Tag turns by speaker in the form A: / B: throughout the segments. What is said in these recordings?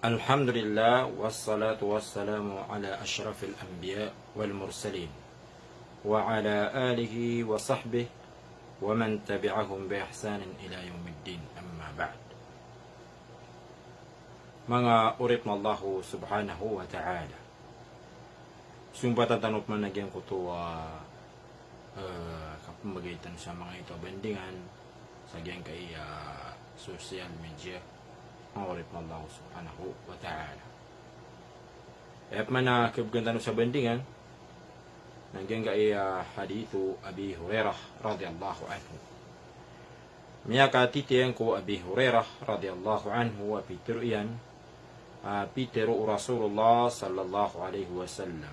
A: الحمد لله والصلاة والسلام على أشرف الأنبياء والمرسلين وعلى آله وصحبه ومن تبعهم بإحسان إلى يوم الدين أما بعد. Mga urit mo Allah subhanahu wa ta'ala, sumpatan tanop man nagyang kutuwa kapamagitan sa mga ito bandingan sa gyang kay social media. Mga urit mo Allah subhanahu wa ta'ala. Kaya man na kibgantan sa bandingan nagyang kay hadithu Abi Hurairah radiyallahu anhu. Miyaka titiyan ko Abi Hurairah radiyallahu anhu wa pitiruyan Pitiru Rasulullah sallallahu alaihi wasallam.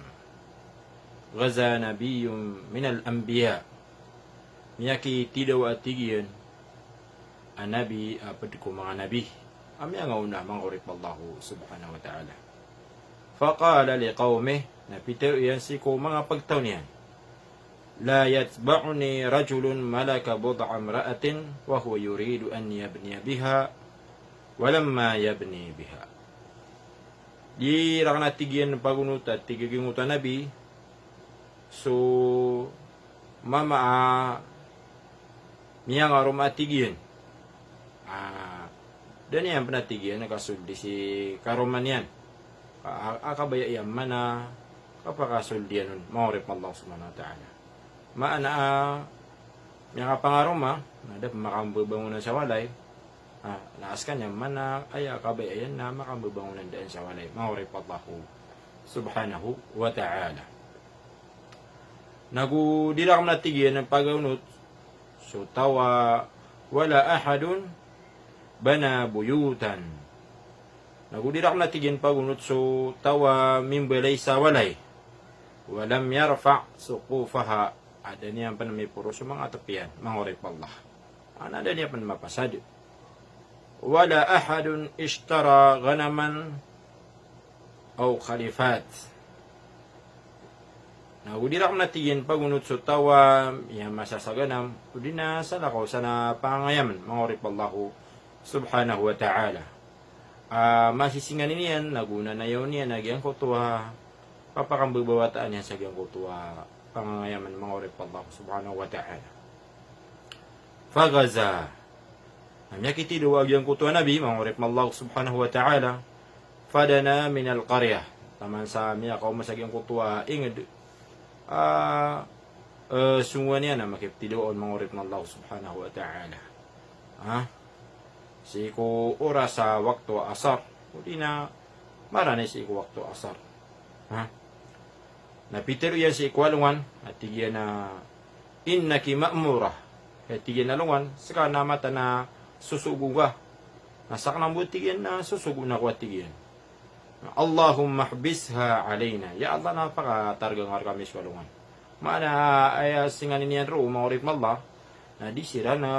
A: Gaza nabiyyun minal anbiya. Miyaki tidaw at tigiyan ang nabi apad ko mga nabi. Amya nga una mga urip Allah subhanahu wa ta'ala. Faqala liqawmih, na pitiru yan si ko mga pagtaw niyan. La yatba'uni rajulun malaka bud'a imra'atin wa huwa yuridu an yabniya biha walamma yabni biha. Di rakan atigian pagunut at tigigingutan nabi. So mama miyang arum atigian. Dan yan panatigian nakasuldi si karuman yan. Akabaya yan mana kapakasuldian nun. Maurip Allah subhanahu wa ta'ala. Maana miyang kapangaruma nadap makambabangunan sa walay. Naas kanya mana ay kabayan na makababangunan daan sa walay. Maurip Allah subhanahu wa ta'ala. Nagudila kam natigyan ng pagaunot. So tawa wala ahadun bana buyutan. Nagudila kam natigyan pagunot. So tawa mimbalay sa walay. Walam yarfa' suqufaha. Ada niya pa na may puro sa mga tapian. Maurip Allah. Ada niya pa na mapasad. Wala ahadun ishtara ganaman o khalifat. Nagudira ko natigyan pagunot sa tawa yan masasaganam. Kudi na sa lakaw sana pangayaman. Mga urip Allah subhanahu wa ta'ala. Masisingan niyan. Naguna na yun niyan. Nagyang kutuwa. Papakambabawataan yan sa gyang kutuwa. Pangayaman mga urip Allah subhanahu wa ta'ala. Fagaza. Namyakiti duwag yung kutuwa nabi, mga urip Allah subhanahu wa ta'ala, fadana minal qaryah. Taman sa miya kaw masag yung kutuwa, ingad, sungwa niya na makipti doon, mga urip Allah subhanahu wa ta'ala. Si ko oras sa waktu asar, hindi na marani si ko waktu asar. Napitero yan si ikwalungan, at tigyan na innaki ma'murah. Kaya tigyan na lungan, saka namata na susugo ka. Nasak ng butigyan na susugo na kuwatigyan. Allahumma hbisha alayna. Ya Allah, napaka-targang kami swalungan. Maana ay singanin niyan ro, maurip Allah, na di sira na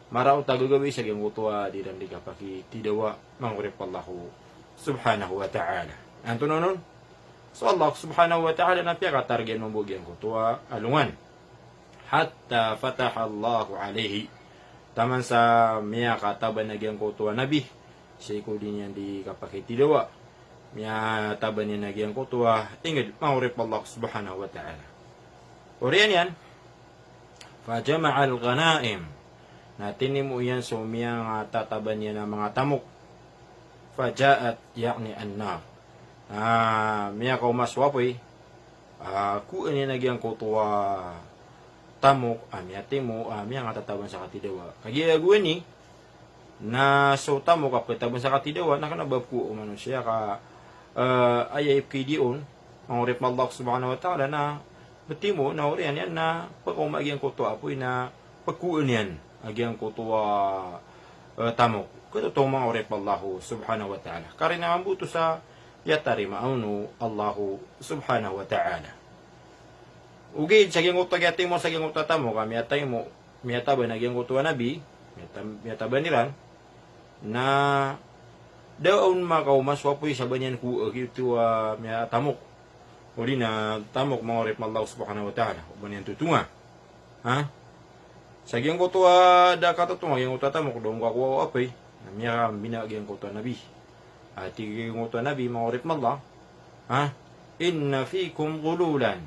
A: marao tagagawi sa geng kutuwa di dan di kapaki tidawa, maurip Allah subhanahu wa ta'ala. Anto nonon? So Allah subhanahu wa ta'ala na piyaka-targan ng bugyan kutuwa alungan. Hatta fataha Allahu alayhi. Taman sa miya kataban na gyang kutuwa nabi. Siya ko din yan di kapakitidawa. Miya taban niya na gyang kutuwa. Ingad, maurip Allah subhanahu wa ta'ala. Uriyan yan. Fajama'al ghanaim. Natinim mo yan so miya tataban niya ng mga tamok. Faja'at yakni annar. Miya kaumaswapoy. Kuan niya na gyang kutuwa tamok, amiyate mo, amiyang atatawan sa katidawa. Kagiyaguan ni, na so tamok kapitaban sa katidawa, nakanabab ko umano siya ka ayayip kay diyon, ang urip Allah subhanahu wa ta'ala na bati mo, na uriyan yan na pagkumagyan ko to apoy na pagkuan yan, agyan ko to tamok. Kaya ito mga urip Allah subhanahu wa ta'ala. Kari naman buto sa yatari maunu Allah subhanahu wa ta'ala. Ugid sa gyang utag yati mo sa gyang utata mo kami atay mo miyataba na gyang utuwa nabi miyataba niran na daon makaumas wapoy sa banyan ku ito miyatamok uli na tamok mga urip Allah subhanahu wa ta'ala banyan tutunga sa gyang utuwa da katutunga gyang utata mo doon ka kuwa apay na miya binagyan ko to nabi Ati nguto Nabi mangurip Allah. Inna fikum gululan.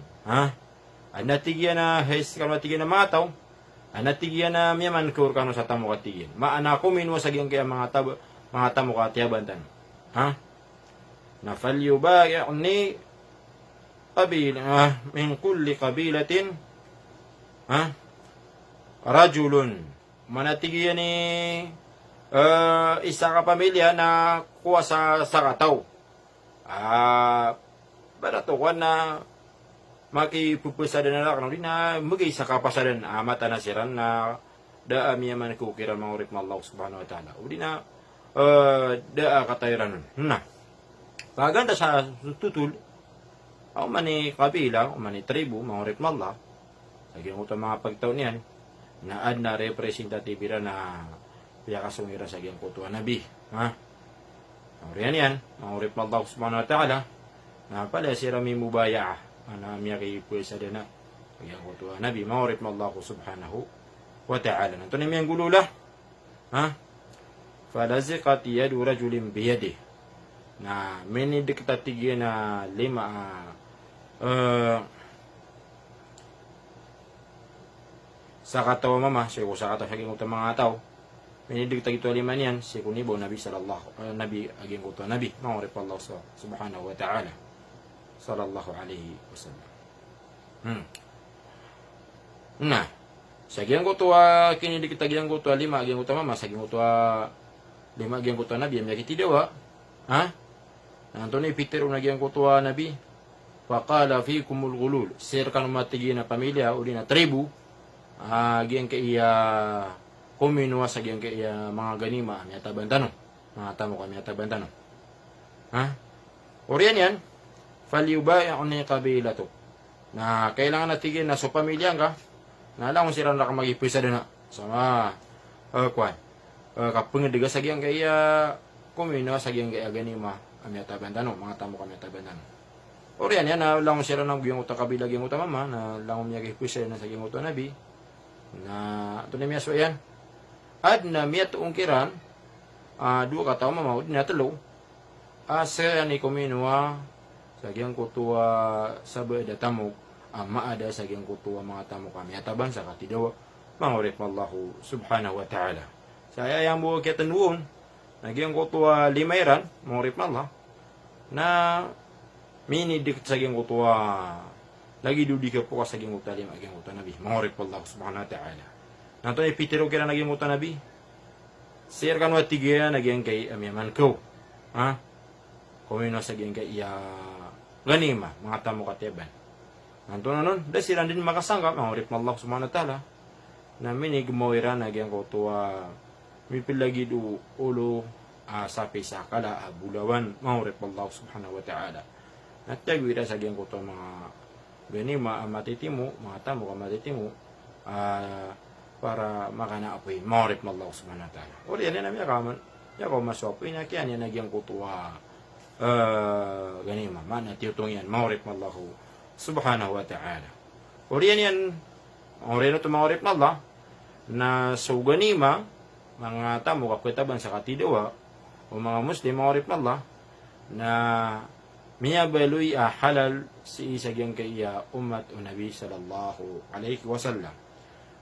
A: Anatigyan na hes kanu atigyan na mataw. Anatigyan na miyaman kur kanu sa tamo katigyan. Maana kumin mo sagyang kaya mga tamo katiyabantan. Na falyubay'ni qabila min kulli qabilatin rajulun. Manatigiyan ni isa ka pamilya na kuha sa kataw. Baratukan na makipupusadan na lang na magay sa kapasadan mata na siran na daami man kukiran mangurip na Allah subhanahu wa ta'ala. O di na daa katayran nun. Paganda sa tutul, ako mani kabila, o mani tribu, mangurip na Allah. Saging ito mga pagtaon niyan, na ad na representative na piya kasungira sa giyang kutuan Nabi. Mangurian yan, mangurip na Allah subhanahu wa ta'ala, na pala si Rami Mubaya, na miyaki puwesa din na sa giyang kutuan Nabi, mangurip na Allah subhanahu wa ta'ala. Nanto na miyang gulula, falaziqat yadu rajulin biyadih, na minidik tatigyan na lima sa katawa mama, siya ko sa katawa siya gingutan mga tao, minidig tagito lima niyan, siya kunibo Nabi sallallahu Nabi aging kuto Nabi, mangurip Allah subhanahu wa ta'ala sallallahu alaihi wasallam. Nah, sa giyang kuto kinidig tagiyang kuto lima aging kuto mama, sa giyang kuto lima aging kuto Nabi, may kitidawa, Antoni Peter unagiyang kuto Nabi, faqala fikumul gulul, sir kan matigi na pamilya o di na tribu, giyang kaya kuminwa sa giyang kaya mga ganima miyata bantano, mga tamo ka miyata bantano. Oriyan yan, falyubaya ni kabila to, na kailangan natigin na so pamilya ka, na alam kung sila na mag-ipisa din na sama kapungidiga sa giyang kaya kuminwa sa giyang kaya ganima miyata bantano, mga tamo ka miyata bantano. Oriyan yan, na alam kung sila na giyang uta kabila giyang uta mama, na alam kung mag-ipisa na sa giyang uta Nabi, na ito na miya so yan. At na miya tuong kiran, dua kataw mamawad na talo, sa ni kuminwa sa giyang kutuwa sa beda tamok, maada sa giyang kutuwa mga tamok kami ataban sa katidawa, mangurip Allah subhanahu wa ta'ala. Sa ayang buwag kitanwon, na giyang kutuwa limayran, mangurip Allah, na minidik sa giyang kutuwa lagi dudi ka po sa giyang utalim aging uta Nabi, mangurip Allah subhanahu wa ta'ala. Nanto ni Peter o kira naging uta Nabi, sir kan watigya naging kay amyaman ko, kumino sa giyang kay ganima, mga tamo katiban. Nanto na nun, dahil sila din makasangka, mangurip Allah subhanahu wa ta'ala, na minig mawira naging kutuwa, mipilagi do ulo, sapi sa kala, bulawan, mangurip Allah subhanahu wa ta'ala. Natagwira sa giyang kutuwa mga ganima matitimu, mga tamo ka matitimu, para makanaapoy, mangurip na Allah subhanahu wa ta'ala. Uli yan na yakaw maswapoy na kaya niya nagyang kutuwa ganima, mana tiyutong yan, mangurip na Allah subhanahu wa ta'ala. Uli yan, uli na ito mangurip na Allah, na so ganima, mga tamo kakwitaban sa katidawa, o mga Muslim, mangurip na Allah, na miya baloy halal si isa gyang kaya umat o Nabi sallallahu alaihi wasallam.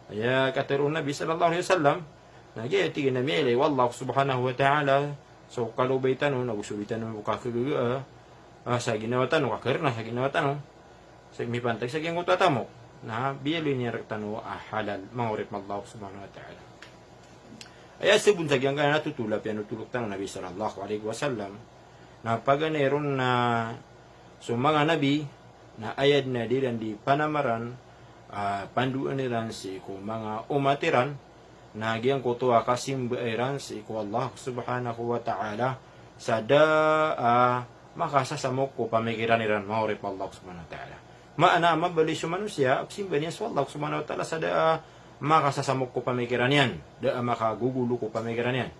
A: Kaya katirun Nabi sallallahu alaihi wasallam, nagyayati na miya ilay wallahu subhanahu wa ta'ala, so kalubay tanong, nagusulitan ng kakaguga, sa ginawa tanong, kakirna sa ginawa tanong, sa mipantag sa gyang utatamo, na biyaloy niya rektano halal, mangurip Allah subhanahu wa ta'ala. Kaya sabun sa gyang kaya natutulap yan, natulog tanong Nabi sallallahu alaihi wasallam, na paganeron na so mga nabi na ayad na dilan di panamaran panduan nilan si ko mga umatiran na giyang kutuwa kasimbairan si ko Allah subhanahu wa ta'ala sa makasasamok ko pamikiran niran maurit Allah subhanahu wa ta'ala maana mabali sa manusia simba niya sa Allah subhanahu wa ta'ala sa makasasamok ko pamikiran yan makagugulo ko pamikiran yan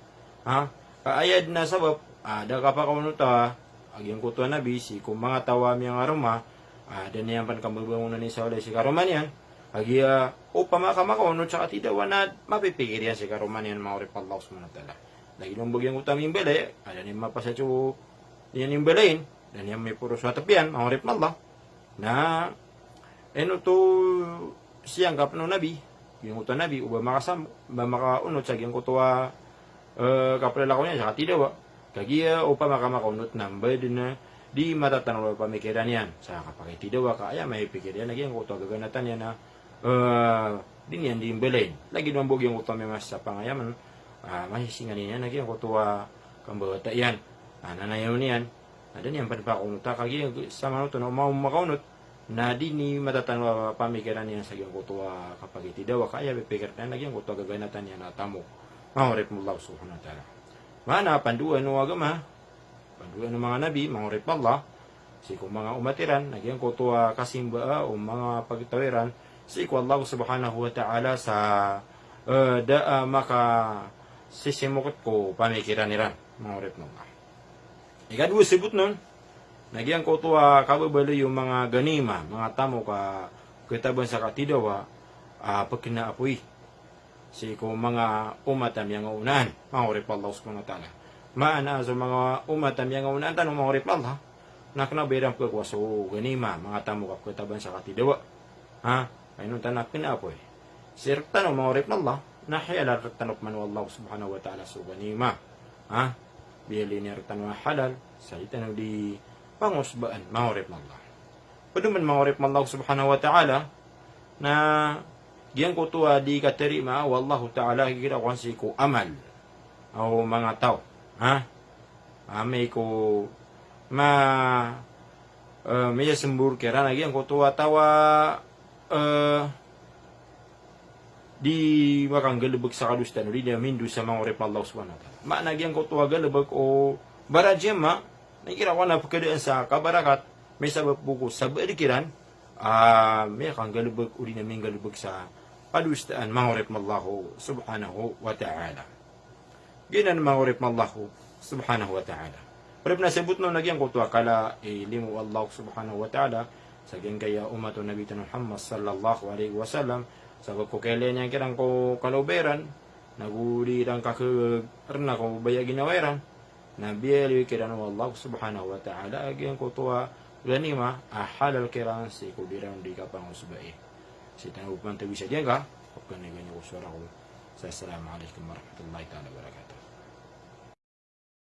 A: kaayad na sabab ada ka pa kaunuta, agyang kutuan Nabi, si kung mga tawa miyang aroma, ada niyan pan kambabangunan ni sa si karuman yan, agya, o pamakaunot sa katidawa na mapipigir yan si karuman yan, maurip Allah subhanahu wa ta'ala. lagi lumbog yung utang yung balay, ada ni mapasatyo yan yung balayin, dan yang may puro sa tapian, mahurip na Allah, na to siyang kapno nabi, yung utang nabi, uba makaunot sa giyang kutuwa kapalala ko niya, sa katidawa, kagiya o pa makamakaunot nambay din na di matatanong pamikiran yan, sa kapakitidawa ka, may pikir yan, naging kutuwa gaganatan yan na din yan di balayin, lagi lumbog yung utang may mas sa pangayaman, masisingan niya, naging kutuwa kambata yan, nanayaw niyan, ada niyan panpakunot, kagi sama no to na mau makaunot, na di ni matatanong pamikiran yan sa giyang kutuwa kapag itidawa, kaya pipikir na naging kutuwa gaganatan yan na tamo. Mahurip mo Allah subhanahu wa ta'ala. Mana panduan ng agama, panduan ng mga nabi, mahurip Allah, si kung mga umatiran, nagyang kutuwa kasimba o mga pagtawiran, si kung Allah subhanahu wa ta'ala sa maka sisimukot ko pamikiran niran, mahurip mo Allah. Ikadwa sibut nun, nagyang kutuwa kababalo yung mga ganima, mga tamo ka kitabang sa katidawa, pagkinaapoy. Si kung mga umatam yang unahan, mahurip Allah subhanahu wa ta'ala. Maana sa mga umatam yang unahan, tanong mahurip Allah, nakanabiram ko so ganima, mga tamo kapkataban sa katidawa. Ayun tanak pinapoy. Sir tanong mahurip Allah, nahiyalar tanok man Allah subhanahu wa ta'ala so ganima. Bili niya tanong halal, sa itanong di pangusbaan, mahurip Allah. Paduman mahurip Allah subhanahu wa ta'ala, na diyan ko tuwa di katerima, wallahu ta'ala kikira kung si ko amal o mga tao. May ko may sembur kira na diyan ko tuwa tawa di makang galibag sa kalustan di niya mindu sa mga urip Allah subhanahu wa ta'ala. Diyan ko tuwa galibag o barajema na kira ko na pagkadaan sa kabarakat may sabab buko sa barikiran may kang galibag o di namin galibag sa palustaan mahurip mallahu subhanahu wa ta'ala. Ginan mahurip mallahu subhanahu wa ta'ala. Pero nasabot no nagyang kutuwa kala limu Allah subhanahu wa ta'ala sa kaya umato Nabi Muhammad sallallahu alaihi wasallam sabab ko kailan niya kirang ko kaluberan naguli lang karena ko baya ginaweran na biyali kirang Allah subhanahu wa ta'ala nagyang kutuwa ganima halal kirang si kudirang di kapang usbai. Sitan upang tawi sa diyan ka, pagkanigan niyo ko sura ko. Assalamualaikum warahmatullahi wabarakatuh.